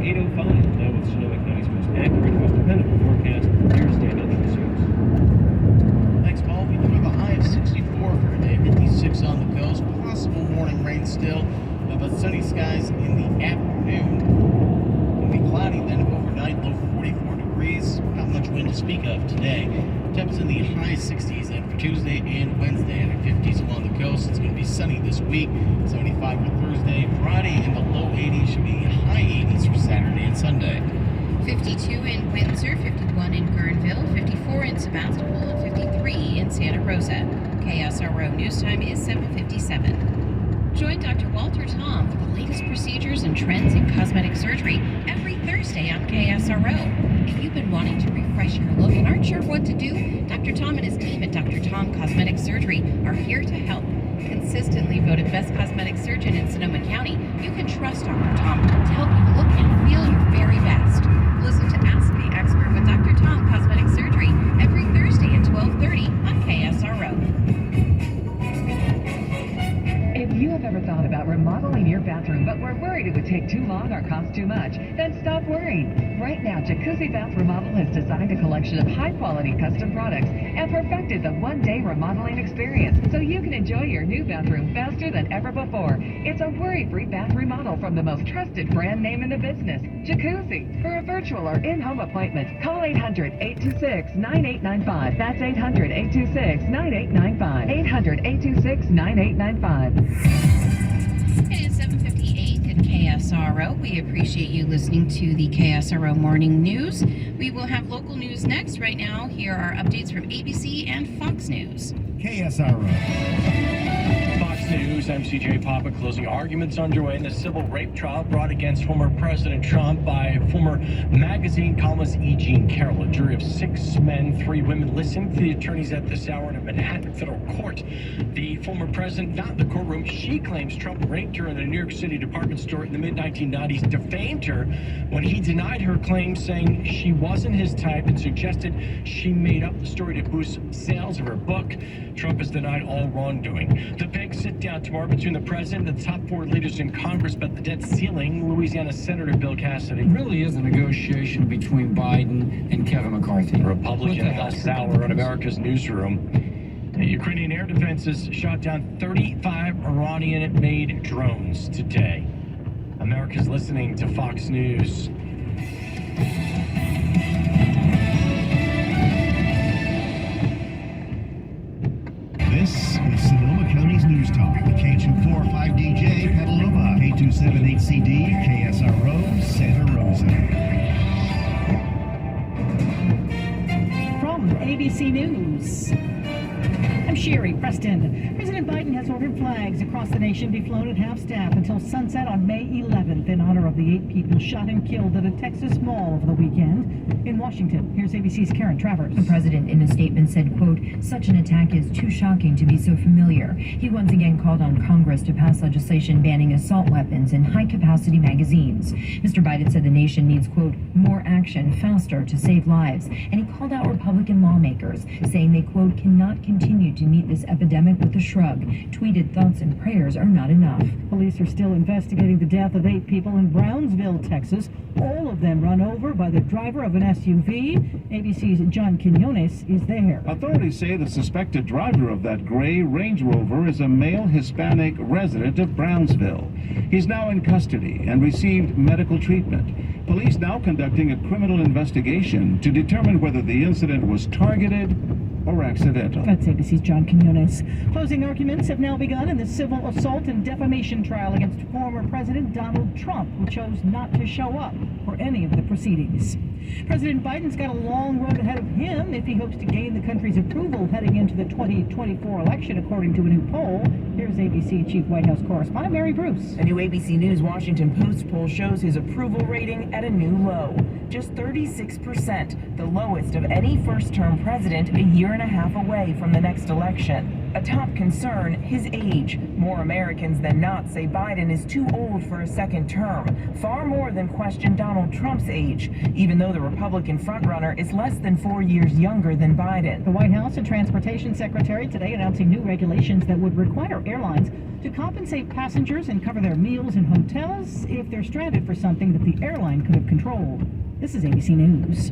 8:05. Now with Sonoma County's most accurate, most dependable forecast. Here's Dan News. Thanks, Paul. We do have a high of 64 for today, 56 on the coast. Possible morning rain still, but sunny skies in the afternoon. It'll be cloudy then overnight, low 44 degrees. Not much wind to speak of today. Temps in the high 60s then for Tuesday and Wednesday, and 50s along the coast. It's going to be sunny this week, 75 for Thursday. Friday in the low 80s, should be high 80s for Saturday and Sunday. 52 in Windsor, 51 in Guerneville, 54 in Sebastopol, and 53 in Santa Rosa. KSRO News Time is 7:57. Join Dr. Walter Tom for the latest procedures and trends in cosmetic surgery every Thursday on KSRO. If you've been wanting to refresh your look and aren't sure what to do, Dr. Tom and his team at Dr. Tom Cosmetic Surgery are here to help. Consistently voted best cosmetic surgeon in Sonoma County, you can trust Dr. Tom to help you look and feel your very best. Listen to Ask the Expert with Dr. Tom Cosmetic Surgery every Thursday at 12:30 on KSRO. If you have ever thought about remodeling your bathroom but were worried it would take too long or cost too much, then stop worrying. Right now, Jacuzzi Bath Remodel has designed a collection of high-quality custom products and perfected the one-day remodeling experience so you can enjoy your new bathroom faster than ever before. It's a worry-free bath remodel from the most trusted brand name in the business, Jacuzzi. For a virtual or in-home appointment, call 800-826-9895. That's 800-826-9895. 800-826-9895. It is 7:58 at KSRO. We appreciate you listening to the KSRO Morning News. We will have local news next. Right now, here are updates from ABC and Fox News. KSRO. Fox News, I'm CJ Papa. Closing arguments underway in the civil rape trial brought against former President Trump by former magazine columnist E. Jean Carroll. A jury of 6 men, 3 women listened to the attorneys at this hour in a Manhattan federal court. The former president, not in the courtroom, she claims Trump raped her in a New York City department store in the mid-1990s, defamed her when he denied her claims, saying she wasn't his type and suggested she made up the story to boost sales of her book. Trump has denied all wrongdoing. The big sit-down tomorrow between the president and the top 4 leaders in Congress about the debt ceiling. Louisiana Senator Bill Cassidy. It really is a negotiation between Biden and Kevin McCarthy. Republican last hour on America's Newsroom. The Ukrainian air defenses shot down 35 Iranian-made drones today. America's listening to Fox News. This is Sonoma County's News Talk. The K245DJ, Petaluma, K278CD, KSRO, Santa Rosa. From ABC News, I'm Sherry Preston. President Biden has ordered flags across the nation be flown at half-staff until sunset on May 11th in honor of the 8 people shot and killed at a Texas mall over the weekend. In Washington, here's ABC's Karen Travers. The president in a statement said, quote, "Such an attack is too shocking to be so familiar." He once again called on Congress to pass legislation banning assault weapons in high-capacity magazines. Mr. Biden said the nation needs, quote, "more action faster to save lives." And he called out Republican lawmakers, saying they, quote, "cannot continue to meet this epidemic with a shrug." Tweeted, "Thoughts and prayers are not enough." Police are still investigating the death of 8 people in Brownsville, Texas. All of them run over by the driver of an SUV. ABC's John Quinones is there. Authorities say the suspected driver of that gray Range Rover is a male Hispanic resident of Brownsville. He's now in custody and received medical treatment. Police now conducting a criminal investigation to determine whether the incident was targeted or accidental. That's ABC's John Quinones. Closing arguments have now begun in the civil assault and defamation trial against former President Donald Trump, who chose not to show up for any of the proceedings. President Biden's got a long road ahead of him if he hopes to gain the country's approval heading into the 2024 election, according to a new poll. Here's ABC Chief White House Correspondent Mary Bruce. A new ABC News Washington Post poll shows his approval rating at a new low, just 36%, the lowest of any first-term president a year and a half away from the next election. A top concern, his age. More Americans than not say Biden is too old for a second term. Far more than question Donald Trump's age, even though the Republican frontrunner is less than 4 years younger than Biden. The White House and Transportation Secretary today announcing new regulations that would require airlines to compensate passengers and cover their meals in hotels if they're stranded for something that the airline could have controlled. This is ABC News.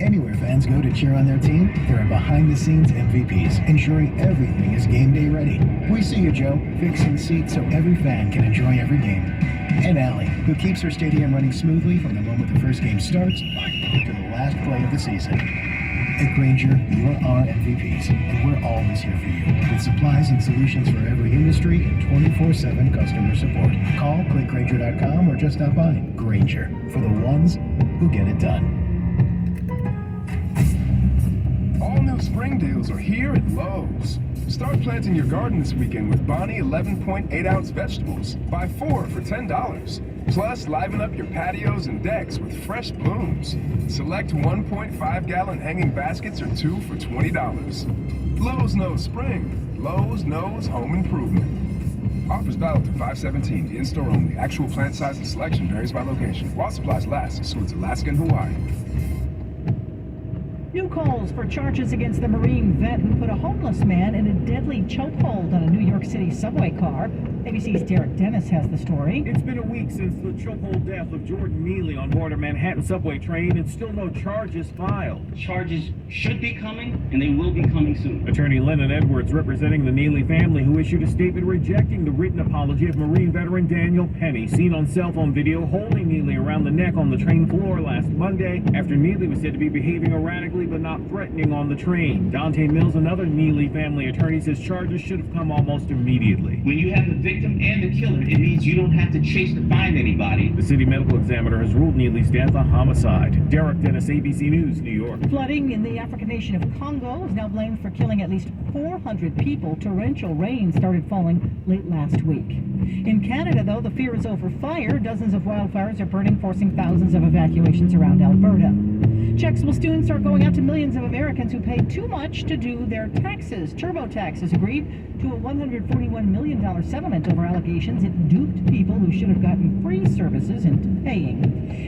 Anywhere fans go to cheer on their team, there are behind-the-scenes MVPs, ensuring everything is game day ready. We see you, Joe, fixing seats so every fan can enjoy every game. And Allie, who keeps her stadium running smoothly from the moment the first game starts to the last play of the season. At Grainger, you are our MVPs, and we're always here for you, with supplies and solutions for every industry and 24/7 customer support. Call, click Grainger.com, or just stop by. Grainger, for the ones who get it done. All new spring deals are here at Lowe's. Start planting your garden this weekend with Bonnie 11.8-ounce vegetables. Buy 4 for $10. Plus, liven up your patios and decks with fresh blooms. Select 1.5-gallon hanging baskets or 2 for $20. Lowe's knows spring. Lowe's knows home improvement. Offers valid through 5/17. In-store only. Actual plant size and selection varies by location. While supplies last, excludes Alaska and Hawaii. New calls for charges against the Marine vet who put a homeless man in a deadly chokehold on a New York City subway car. ABC's Derek Dennis has the story. It's been a week since the chokehold death of Jordan Neely on board a Manhattan subway train, and still no charges filed. Charges should be coming, and they will be coming soon. Attorney Lennon Edwards, representing the Neely family, who issued a statement rejecting the written apology of Marine veteran Daniel Penny, seen on cell phone video holding Neely around the neck on the train floor last Monday after Neely was said to be behaving erratically but not threatening on the train. Dante Mills, another Neely family attorney, says charges should have come almost immediately. When you have the victim and the killer, it means you don't have to chase to find anybody. The city medical examiner has ruled Neely's death a homicide. Derek Dennis, ABC News, New York. Flooding in the African nation of Congo is now blamed for killing at least 400 people. Torrential rain started falling late last week. In Canada, though, the fear is over fire. Dozens of wildfires are burning, forcing thousands of evacuations around Alberta. Checks will soon start going out to millions of Americans who paid too much to do their taxes. TurboTax has agreed to a $141 million settlement over allegations it duped people who should have gotten free services into paying.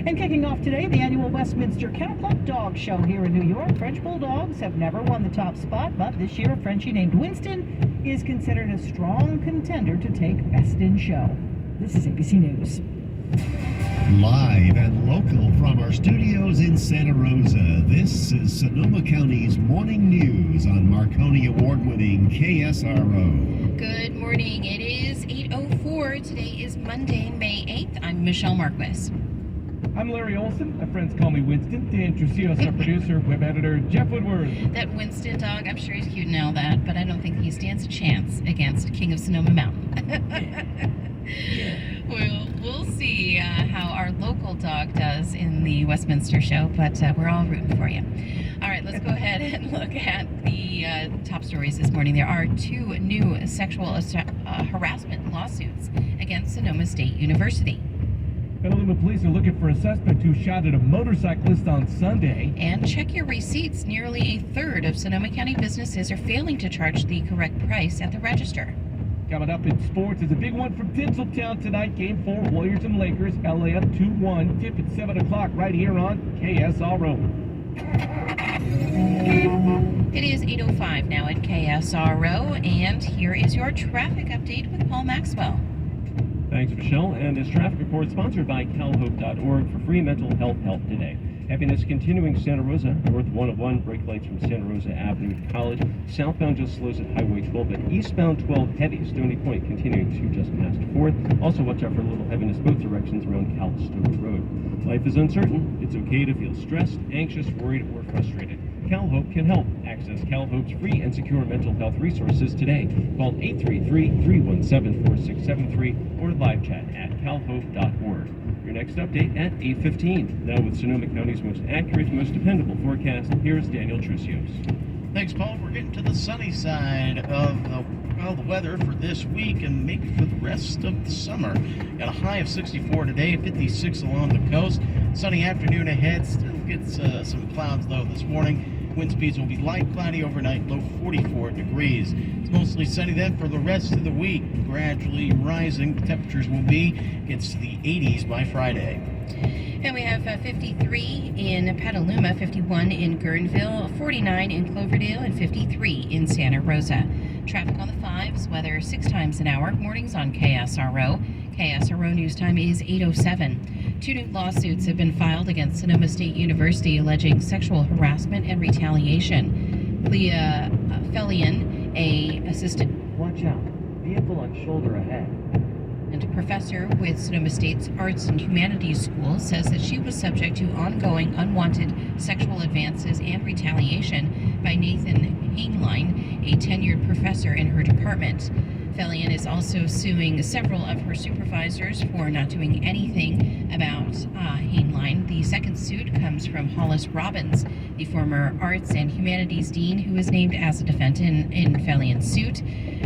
And kicking off today, the annual Westminster Kennel Club Dog Show here in New York. French Bulldogs have never won the top spot, but this year a Frenchie named Winston is considered a strong contender to take Best in Show. This is ABC News. Live and local from our studios in Santa Rosa, this is Sonoma County's Morning News on Marconi Award-winning KSRO. Good morning. It is 8:04. Today is Monday, May 8th. I'm Michelle Marquis. I'm Larry Olson. My friends call me Winston. Dan Trucios, our producer, web editor, Jeff Woodward. That Winston dog, I'm sure he's cute and all that, but I don't think he stands a chance against King of Sonoma Mountain. We'll see how our local dog does in the Westminster show, but we're all rooting for you. All right, let's go ahead and look at the top stories this morning. There are 2 new sexual harassment lawsuits against Sonoma State University. Petaluma police are looking for a suspect who shot at a motorcyclist on Sunday. And check your receipts. Nearly a third of Sonoma County businesses are failing to charge the correct price at the register. Coming up in sports is a big one from Tinseltown tonight. Game 4, Warriors and Lakers. LA up 2-1. Tip at 7 o'clock right here on KSRO. It is 8:05 now at KSRO, and here is your traffic update with Paul Maxwell. Thanks, Michelle. And this traffic report is sponsored by calhope.org for free mental health help today. Happiness continuing Santa Rosa, north 101, brake lights from Santa Rosa Avenue to College. Southbound just slows at Highway 12, but eastbound 12 heavy, Stony Point continuing to just past 4th. Also watch out for a little heaviness both directions around Calistoga Road. Life is uncertain. It's okay to feel stressed, anxious, worried, or frustrated. CalHope can help. Access CalHope's free and secure mental health resources today. Call 833-317-4673 or live chat at calhope.org. Your next update at 8:15. Now with Sonoma County's most accurate, most dependable forecast, here's Daniel Trucios. Thanks, Paul. We're getting to the sunny side of the weather for this week and maybe for the rest of the summer. Got a high of 64 today, 56 along the coast. Sunny afternoon ahead. Still gets some clouds, though, this morning. Wind speeds will be light, cloudy overnight, low 44 degrees. It's mostly sunny then for the rest of the week. Gradually rising temperatures will be against the 80s by Friday. And we have 53 in Petaluma, 51 in Guerneville, 49 in Cloverdale, and 53 in Santa Rosa. Traffic on the 5s, weather 6 times an hour, mornings on KSRO. KSRO news time is 8:07. 2 new lawsuits have been filed against Sonoma State University alleging sexual harassment and retaliation. Clea Felian, a assistant... Watch out. Vehicle on shoulder ahead. And a professor with Sonoma State's Arts and Humanities School says that she was subject to ongoing unwanted sexual advances and retaliation by Nathan Hainline, a tenured professor in her department. Felian is also suing several of her supervisors for not doing anything about Hainline. The second suit comes from Hollis Robbins, the former Arts and Humanities Dean, who is named as a defendant in Felian's suit.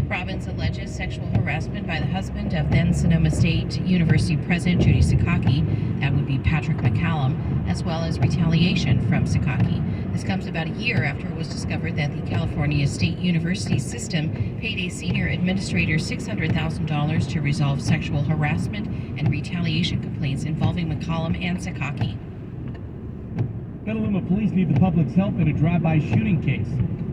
Robbins alleges sexual harassment by the husband of then Sonoma State University President Judy Sakaki, that would be Patrick McCallum, as well as retaliation from Sakaki. This comes about a year after it was discovered that the California State University system paid a senior administrator $600,000 to resolve sexual harassment and retaliation complaints involving McCallum and Sakaki. Petaluma police need the public's help in a drive-by shooting case.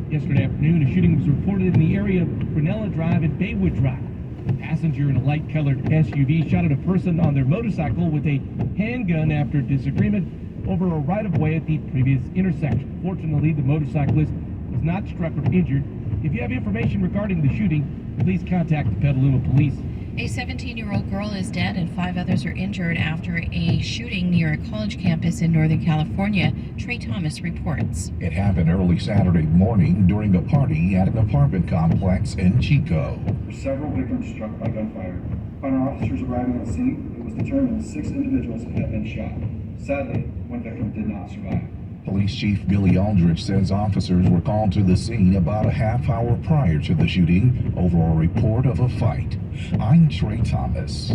Yesterday afternoon, a shooting was reported in the area of Brunella Drive and Baywood Drive. A passenger in a light-colored SUV shot at a person on their motorcycle with a handgun after disagreement over a right-of-way at the previous intersection. Fortunately, the motorcyclist was not struck or injured. If you have information regarding the shooting, please contact the Petaluma police. A 17-year-old girl is dead and 5 others are injured after a shooting near a college campus in Northern California, Trey Thomas reports. It happened early Saturday morning during a party at an apartment complex in Chico. Several victims struck by gunfire. Upon our officers arriving on scene, it was determined 6 individuals had been shot. Sadly, 1 victim did not survive. Police Chief Billy Aldrich says officers were called to the scene about a half hour prior to the shooting over a report of a fight. I'm Trey Thomas.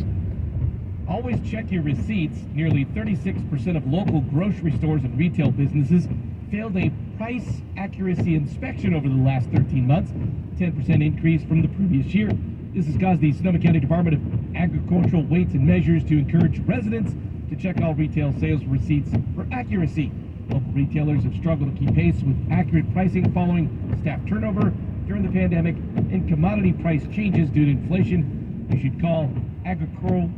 Always check your receipts. Nearly 36% of local grocery stores and retail businesses failed a price accuracy inspection over the last 13 months, 10% increase from the previous year. This has caused the Sonoma County Department of Agricultural Weights and Measures to encourage residents to check all retail sales receipts for accuracy. Local retailers have struggled to keep pace with accurate pricing following staff turnover during the pandemic and commodity price changes due to inflation. You should call agricultural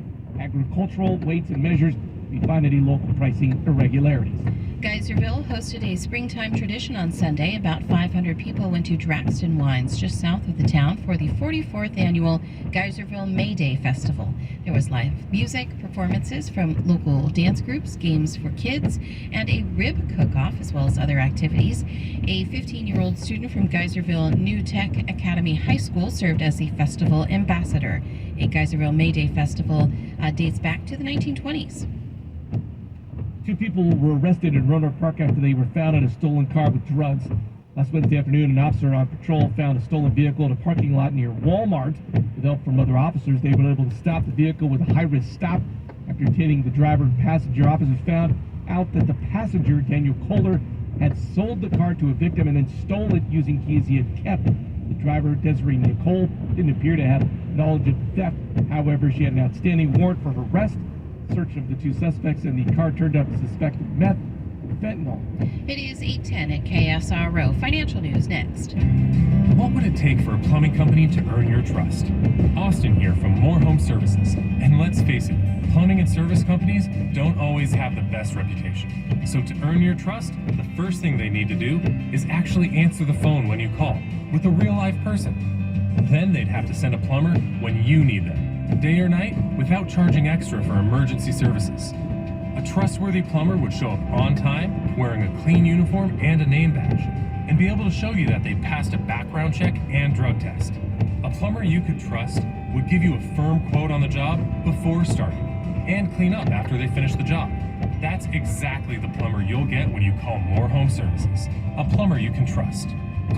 weights and measures if you find any local pricing irregularities. Geyserville hosted a springtime tradition on Sunday. About 500 people went to Draxton Wines, just south of the town, for the 44th annual Geyserville May Day Festival. There was live music, performances from local dance groups, games for kids, and a rib cook-off, as well as other activities. A 15-year-old student from Geyserville New Tech Academy High School served as the festival ambassador. A Geyserville May Day Festival dates back to the 1920s. 2 people were arrested in Roanoke Park after they were found in a stolen car with drugs. Last Wednesday afternoon, an officer on patrol found a stolen vehicle in a parking lot near Walmart. With help from other officers, they were able to stop the vehicle with a high-risk stop. After detaining the driver and passenger, officers found out that the passenger, Daniel Kohler, had sold the car to a victim and then stole it using keys he had kept. The driver, Desiree Nicole, didn't appear to have knowledge of theft. However, she had an outstanding warrant for her arrest. Search of the 2 suspects, and the car turned up suspected meth and fentanyl. It is 8:10 at KSRO. Financial news next. What would it take for a plumbing company to earn your trust? Austin here from More Home Services. And let's face it, plumbing and service companies don't always have the best reputation. So to earn your trust, the first thing they need to do is actually answer the phone when you call with a real live person. Then they'd have to send a plumber when you need them, day or night, without charging extra for emergency services. A trustworthy plumber would show up on time, wearing a clean uniform and a name badge, and be able to show you that they passed a background check and drug test. A plumber you could trust would give you a firm quote on the job before starting, and clean up after they finish the job. That's exactly the plumber you'll get when you call More Home Services. A plumber you can trust.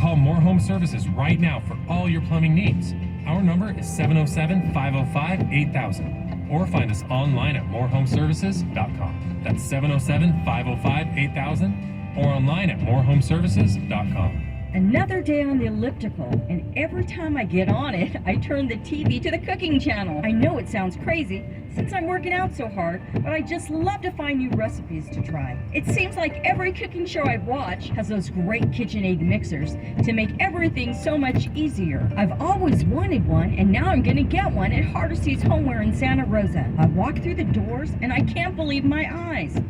Call More Home Services right now for all your plumbing needs. Our number is 707-505-8000, or find us online at morehomeservices.com. That's 707-505-8000, or online at morehomeservices.com. Another day on the elliptical, and every time I get on it, I turn the TV to the cooking channel. I know it sounds crazy since I'm working out so hard, but I just love to find new recipes to try. It seems like every cooking show I watch has those great KitchenAid mixers to make everything so much easier. I've always wanted one, and now I'm gonna get one at Hardesty's Homeware in Santa Rosa. I walk through the doors, and I can't believe my eyes.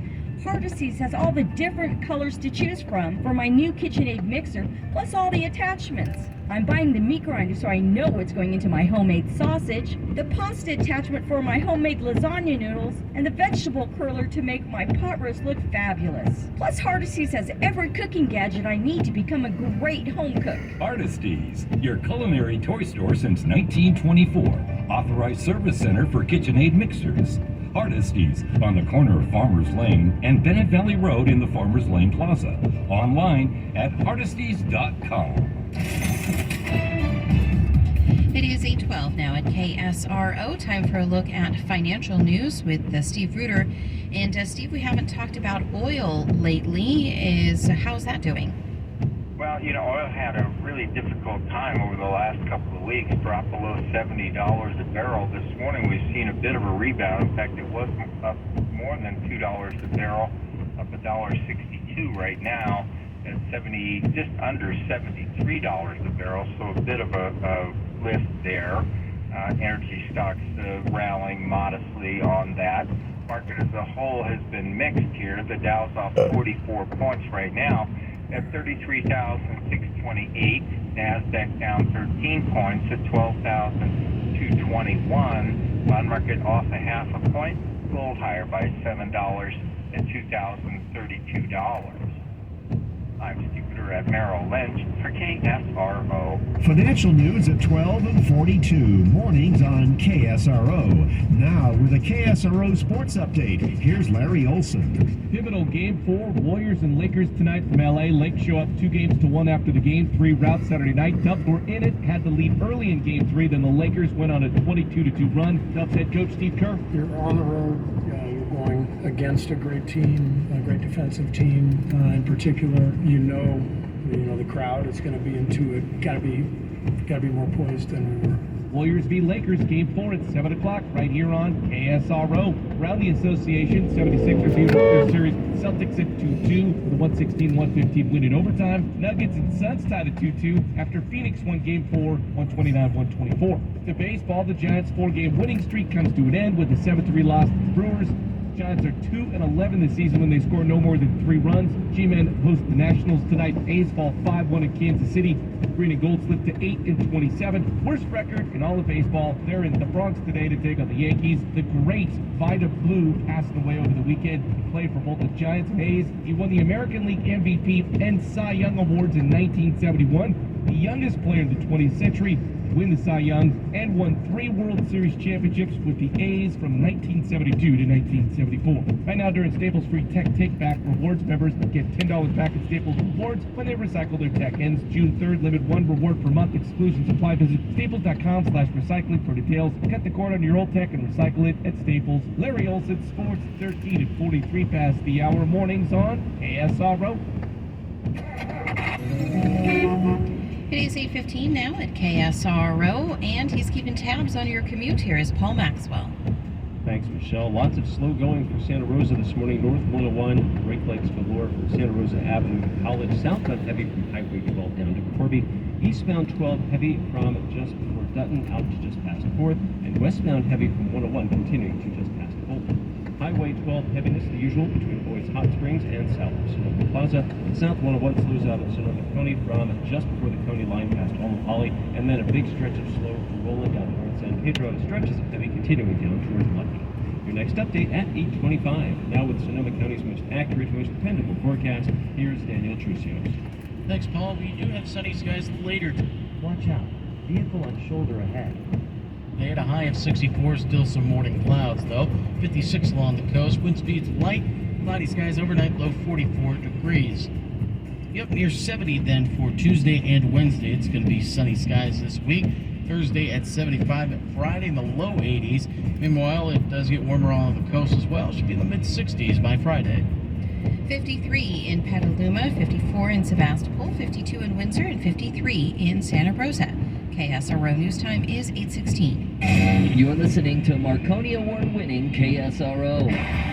Hardesty's has all the different colors to choose from for my new KitchenAid mixer, plus all the attachments. I'm buying the meat grinder so I know what's going into my homemade sausage, the pasta attachment for my homemade lasagna noodles, and the vegetable curler to make my pot roast look fabulous. Plus, Hardesty's has every cooking gadget I need to become a great home cook. Hardesty's, your culinary toy store since 1924. Authorized service center for KitchenAid mixers. Hardesty's on the corner of Farmers Lane and Bennett Valley Road in the Farmers Lane Plaza. Online at hardestys.com. It is 8:12 now at KSRO. Time for a look at financial news with Steve Reuter. And Steve, we haven't talked about oil lately. How's that doing? Well, oil had a really difficult time over the last couple of weeks, dropped below $70 a barrel. This morning we've seen a bit of a rebound. In fact, it was up more than $2 a barrel, up $1.62 right now at just under $73 a barrel, so a bit of a lift there. Energy stocks rallying modestly on that. Market as a whole has been mixed here. The Dow's off 44 points right now at 33,628. NASDAQ down 13 points at 12,221. Bond market off a half a point. Gold higher by $7 at $2,032. I'm Steve Reuter at Merrill Lynch for KSRO. Financial news at 12:42. Mornings on KSRO. Now with a KSRO sports update, here's Larry Olson. Pivotal Game 4, Warriors and Lakers tonight from LA. Lakers show up 2-1 after the Game 3 rout Saturday night. Dubs were in it, had the lead early in Game 3, then the Lakers went on a 22-2 run. Dubs head coach Steve Kerr. You're on the road. You're going against a great team, a great defensive team. In particular, the crowd is going to be into it. Got to be more poised than we were. Warriors v. Lakers, Game 4 at 7 o'clock, right here on KSRO. Around the association, 76ers lead their series with the Celtics at 2-2 with a 116-115 win in overtime. Nuggets and Suns tied at 2-2 after Phoenix won Game 4, 129-124. To baseball, the Giants' 4-game winning streak comes to an end with a 7-3 loss to the Brewers. Giants are 2-11 this season when they score no more than 3 runs. G-Men host the Nationals tonight. A's fall 5-1 at Kansas City. Green and Gold slip to 8-27. Worst record in all of baseball. They're in the Bronx today to take on the Yankees. The great Vida Blue passed away over the weekend. He played for both the Giants and A's. He won the American League MVP and Cy Young Awards in 1971. The youngest player in the 20th century to win the Cy Young, and won 3 World Series championships with the A's from 1972 to 1974. Right now during Staples Free Tech Take-Back Rewards, members get $10 back at Staples Rewards when they recycle their tech. Ends June 3rd. Limit 1 reward per month. Exclusions apply. Visit staples.com/recycling for details. Cut the cord on your old tech and recycle it at Staples. Larry Olson, Sports 13-43 past the hour. Mornings on KSRO. It is 8:15 now at KSRO, and he's keeping tabs on your commute. Here is Paul Maxwell. Thanks, Michelle. Lots of slow going from Santa Rosa this morning. North 101, Great Lakes galore from Santa Rosa Avenue to College. Southbound heavy from Highway 12 down to Corby. Eastbound 12 heavy from just before Dutton out to just past 4th. And westbound heavy from 101 continuing to just past Fulton. Highway 12 heaviness, the usual, between Boys Hot Springs and south of Sonoma Plaza. And South 101 slows out of Sonoma County from just before the county line past Holly, and then a big stretch of slow from Roland down to North San Pedro, and stretches of heavy continuing down towards Lucky. Your next update at 8:25. Now with Sonoma County's most accurate, most dependable forecast, here's Daniel Trucios. Thanks, Paul. We do have sunny skies later. Watch out. Vehicle on shoulder ahead. They had a high of 64, still some morning clouds though. 56 along the coast, wind speeds light, cloudy skies overnight, low 44 degrees. Yep, near 70 then for Tuesday and Wednesday. It's going to be sunny skies this week. Thursday at 75, and Friday in the low 80s. Meanwhile, it does get warmer on the coast as well. Should be in the mid 60s by Friday. 53 in Petaluma, 54 in Sebastopol, 52 in Windsor, and 53 in Santa Rosa. KSRO News Time is 8:16. You're listening to Marconi Award-winning KSRO.